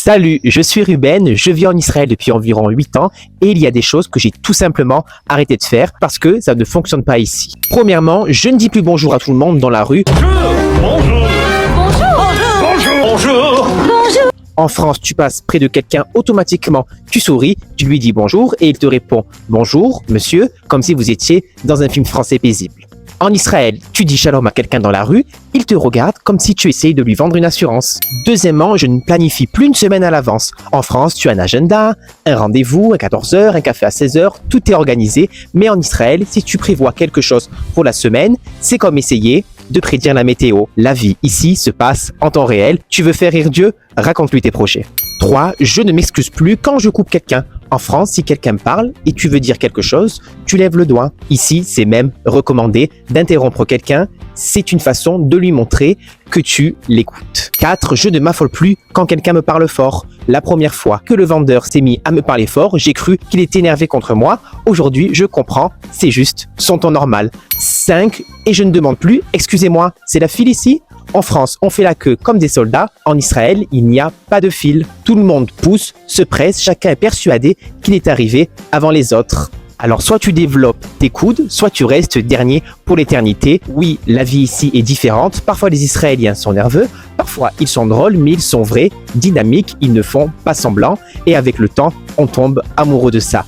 Salut, je suis Ruben, je vis en Israël depuis environ 8 ans et il y a des choses que j'ai tout simplement arrêté de faire parce que ça ne fonctionne pas ici. Premièrement, je ne dis plus bonjour à tout le monde dans la rue. Bonjour. En France, tu passes près de quelqu'un, automatiquement, tu souris, tu lui dis bonjour et il te répond bonjour, monsieur, comme si vous étiez dans un film français paisible. En Israël, tu dis shalom à quelqu'un dans la rue, il te regarde comme si tu essayes de lui vendre une assurance. Deuxièmement, je ne planifie plus une semaine à l'avance. En France, tu as un agenda, un rendez-vous à 14h, un café à 16h, tout est organisé. Mais en Israël, si tu prévois quelque chose pour la semaine, c'est comme essayer de prédire la météo. La vie ici se passe en temps réel. Tu veux faire rire Dieu? Raconte-lui tes projets. 3. Je ne m'excuse plus quand je coupe quelqu'un. En France, si quelqu'un me parle et tu veux dire quelque chose, tu lèves le doigt. Ici, c'est même recommandé d'interrompre quelqu'un. C'est une façon de lui montrer que tu l'écoutes. 4. Je ne m'affole plus quand quelqu'un me parle fort. La première fois que le vendeur s'est mis à me parler fort, j'ai cru qu'il était énervé contre moi. Aujourd'hui, je comprends, c'est juste son ton normal. 5. Et je ne demande plus, excusez-moi, c'est la file ici? En France, on fait la queue comme des soldats. En Israël, il n'y a pas de file. Tout le monde pousse, se presse, chacun est persuadé qu'il est arrivé avant les autres. Alors soit tu développes tes coudes, soit tu restes dernier pour l'éternité. Oui, la vie ici est différente. Parfois les Israéliens sont nerveux, parfois ils sont drôles, mais ils sont vrais, dynamiques, ils ne font pas semblant. Et avec le temps, on tombe amoureux de ça.